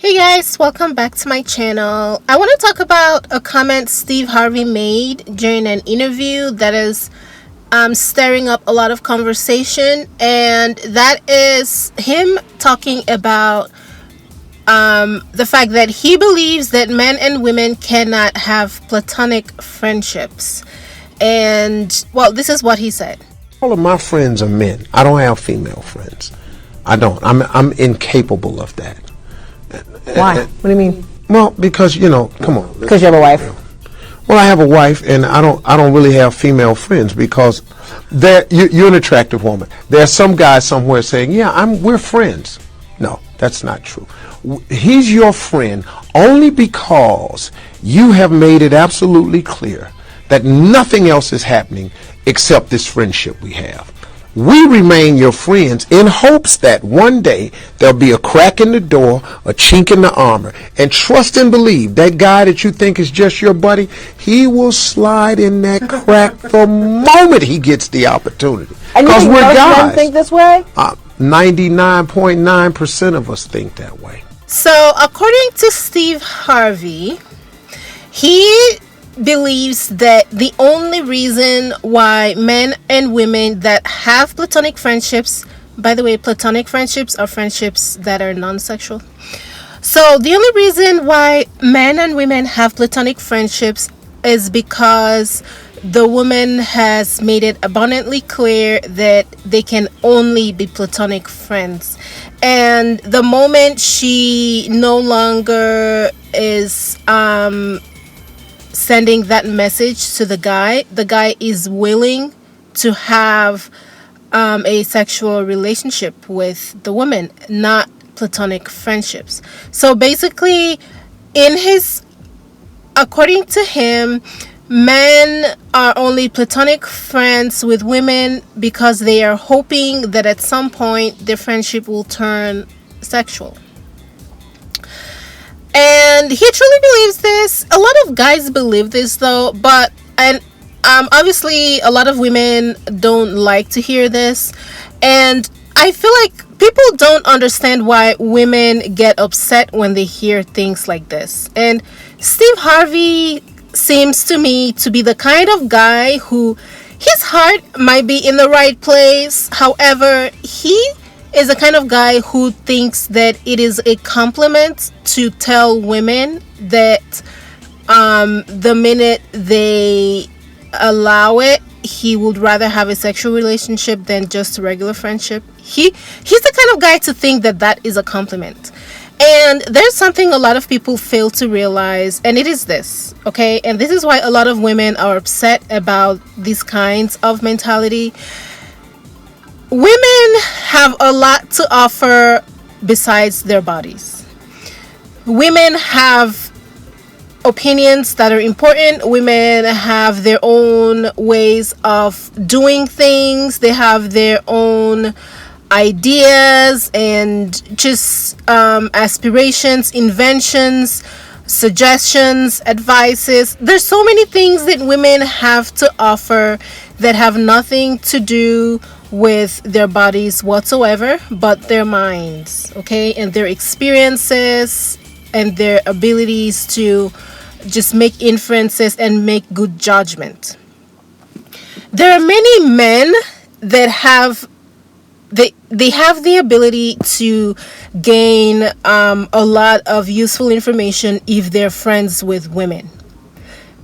Hey guys, welcome back to my channel. I want to talk about a comment Steve Harvey made during an interview that is stirring up a lot of conversation, and that is him talking about the fact that he believes that men and women cannot have platonic friendships. And well, this is what he said. All of my friends are men. I don't have female friends. I don't. I'm incapable of that. Why? What do you mean? Well, because come on. Because you have a wife. Well, I have a wife, and I don't really have female friends because you're an attractive woman. There's some guy somewhere saying, "Yeah, we're friends." No, that's not true. He's your friend only because you have made it absolutely clear that nothing else is happening except this friendship we have. We remain your friends in hopes that one day there'll be a crack in the door, a chink in the armor, and trust and believe that guy that you think is just your buddy, he will slide in that crack the moment he gets the opportunity. And you think we're most guys. men think this way? 99.9% of us think that way. So, according to Steve Harvey, he believes that the only reason why men and women that have platonic friendships, by the way, platonic friendships are friendships that are non-sexual. So the only reason why men and women have platonic friendships is because the woman has made it abundantly clear that they can only be platonic friends. And the moment she no longer is sending that message to the guy is willing to have a sexual relationship with the woman, not platonic friendships. So basically, according to him, men are only platonic friends with women because they are hoping that at some point their friendship will turn sexual. And he truly believes this. A lot of guys believe this though, but obviously a lot of women don't like to hear this. And I feel like people don't understand why women get upset when they hear things like this. And Steve Harvey seems to me to be the kind of guy who his heart might be in the right place. However, he is the kind of guy who thinks that it is a compliment to tell women that the minute they allow it, he would rather have a sexual relationship than just a regular friendship. He's the kind of guy to think that that is a compliment. And there's something a lot of people fail to realize, and it is this, okay? And this is why a lot of women are upset about these kinds of mentality. Women have a lot to offer besides their bodies. Women have opinions that are important. Women have their own ways of doing things. They have their own ideas and just aspirations, inventions, suggestions, advices. There's so many things that women have to offer that have nothing to do with their bodies whatsoever, but their minds, okay, and their experiences and their abilities to just make inferences and make good judgment. There are many men that have they have the ability to gain a lot of useful information if they're friends with women.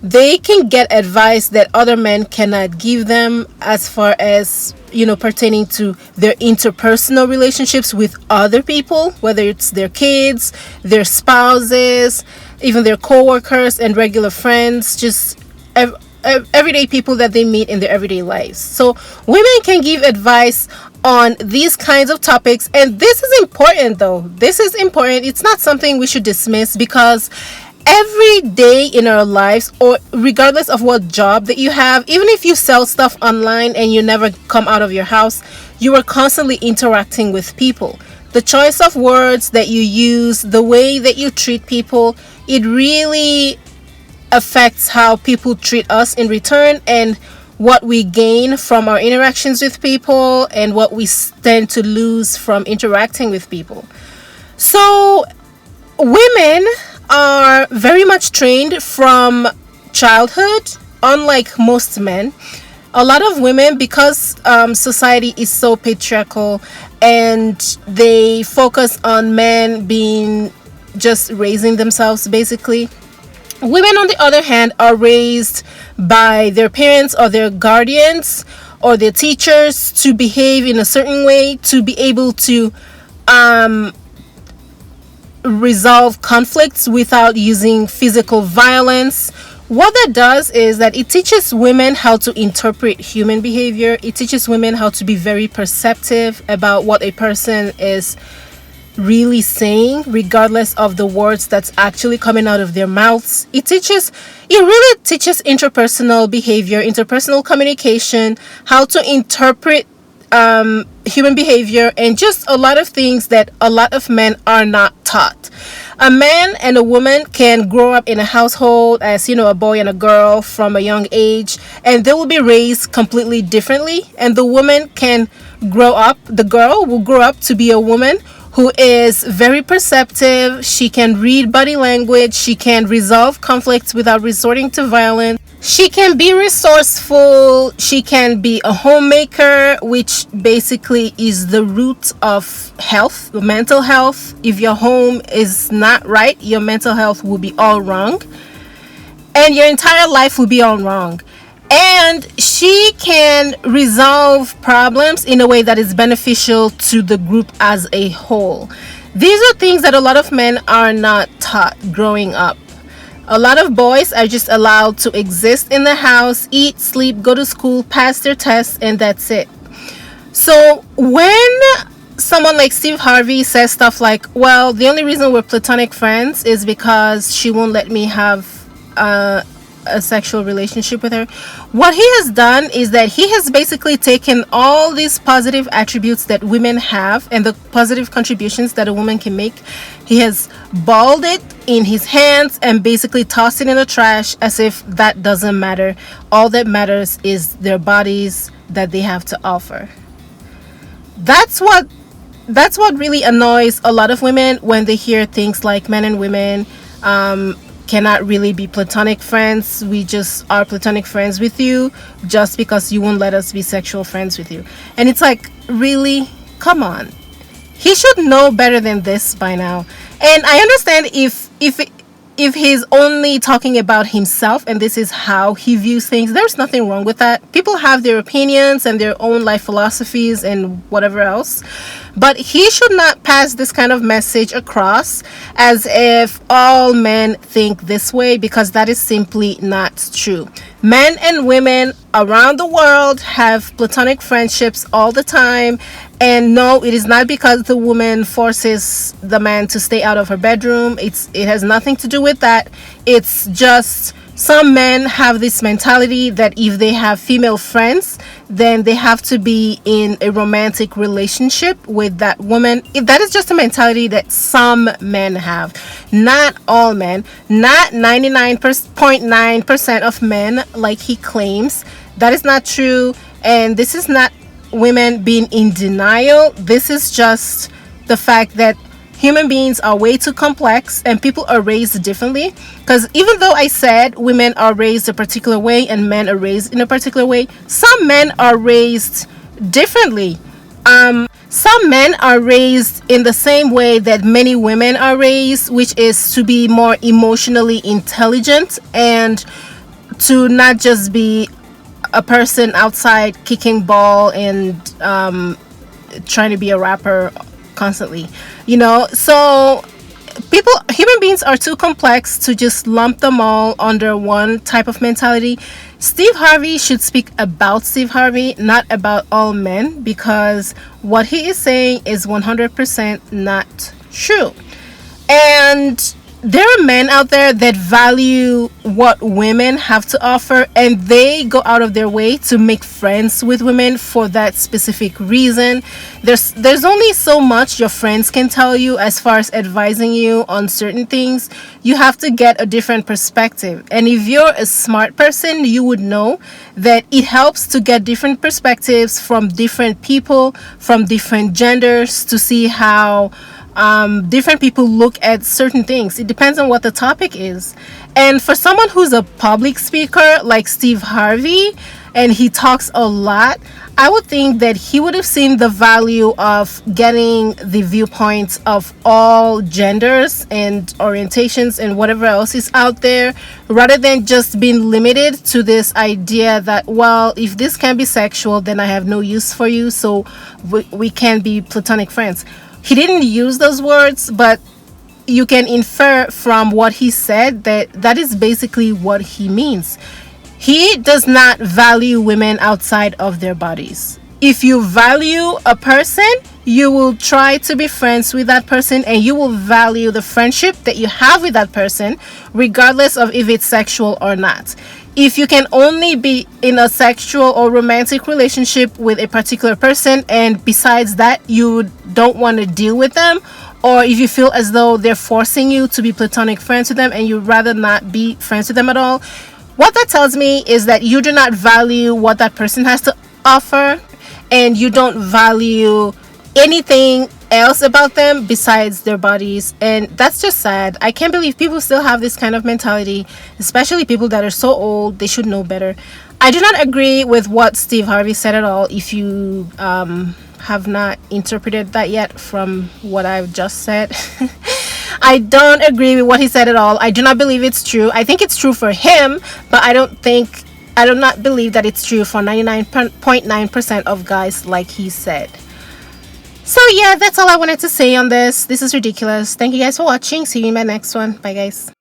They can get advice that other men cannot give them as far as, pertaining to their interpersonal relationships with other people, whether it's their kids, their spouses, even their co-workers and regular friends, just everyday people that they meet in their everyday lives. So women can give advice on these kinds of topics, and this is important though. This is important. It's not something we should dismiss, because every day in our lives, or regardless of what job that you have, even if you sell stuff online and you never come out of your house, you are constantly interacting with people. The choice of words that you use, the way that you treat people, it really affects how people treat us in return, and what we gain from our interactions with people, and what we tend to lose from interacting with people. So women very much trained from childhood, unlike most men. A lot of women, because society is so patriarchal and they focus on men being just raising themselves basically. Women, on the other hand, are raised by their parents or their guardians or their teachers to behave in a certain way, to be able to resolve conflicts without using physical violence. What that does is that it teaches women how to interpret human behavior. It teaches women how to be very perceptive about what a person is really saying, regardless of the words that's actually coming out of their mouths. It really teaches interpersonal behavior, interpersonal communication, how to interpret human behavior, and just a lot of things that a lot of men are not taught. A man and a woman can grow up in a household as, a boy and a girl from a young age, and they will be raised completely differently. And the girl will grow up to be a woman who is very perceptive. She can read body language. She can resolve conflicts without resorting to violence. She can be resourceful. She can be a homemaker, which basically is the root of health, mental health. If your home is not right, your mental health will be all wrong. And your entire life will be all wrong. And she can resolve problems in a way that is beneficial to the group as a whole. These are things that a lot of men are not taught growing up. A lot of boys are just allowed to exist in the house, eat, sleep, go to school, pass their tests, and that's it. So when someone like Steve Harvey says stuff like, well, the only reason we're platonic friends is because she won't let me have a sexual relationship with her. What he has done is that he has basically taken all these positive attributes that women have and the positive contributions that a woman can make. He has balled it in his hands and basically tossed it in the trash as if that doesn't matter. All that matters is their bodies that they have to offer. That's what really annoys a lot of women when they hear things like men and women cannot really be platonic friends. We just are platonic friends with you just because you won't let us be sexual friends with you. And it's like, really? Come on. He should know better than this by now. And I understand if he's only talking about himself and this is how he views things, there's nothing wrong with that. People have their opinions and their own life philosophies and whatever else. But he should not pass this kind of message across as if all men think this way, because that is simply not true. Men and women around the world have platonic friendships all the time. And no, it is not because the woman forces the man to stay out of her bedroom. It has nothing to do with that. It's just some men have this mentality that if they have female friends, then they have to be in a romantic relationship with that woman. That is just a mentality that some men have. Not all men. Not 99.9% of men like he claims. That is not true. And this is not women being in denial. This is just the fact that human beings are way too complex and people are raised differently. Because even though I said women are raised a particular way and men are raised in a particular way, some men are raised differently. Some men are raised in the same way that many women are raised, which is to be more emotionally intelligent and to not just be a person outside kicking ball and trying to be a rapper constantly, so human beings are too complex to just lump them all under one type of mentality. Steve Harvey should speak about Steve Harvey, not about all men, because what he is saying is 100% not true. And there are men out there that value what women have to offer, and they go out of their way to make friends with women for that specific reason. There's only so much your friends can tell you as far as advising you on certain things. You have to get a different perspective. And if you're a smart person, you would know that it helps to get different perspectives from different people, from different genders, to see how Different people look at certain things. It depends on what the topic is. And for someone who's a public speaker like Steve Harvey, and he talks a lot, I would think that he would have seen the value of getting the viewpoints of all genders and orientations and whatever else is out there, rather than just being limited to this idea that, well, if this can be sexual, then I have no use for you, so we can be platonic friends. He didn't use those words, but you can infer from what he said that that is basically what he means. He does not value women outside of their bodies. If you value a person, you will try to be friends with that person, and you will value the friendship that you have with that person, regardless of if it's sexual or not. If you can only be in a sexual or romantic relationship with a particular person, and besides that, you don't want to deal with them, or if you feel as though they're forcing you to be platonic friends with them and you'd rather not be friends with them at all, what that tells me is that you do not value what that person has to offer, and you don't value anything else about them besides their bodies. And that's just sad. I can't believe people still have this kind of mentality, especially people that are so old. They should know better. I do not agree with what Steve Harvey said at all. If you have not interpreted that yet from what I've just said, I don't agree with what he said at all. I do not believe it's true. I think it's true for him, but I do not believe that it's true for 99.9% of guys, like he said. So yeah, that's all I wanted to say on this. This is ridiculous. Thank you guys for watching. See you in my next one. Bye guys.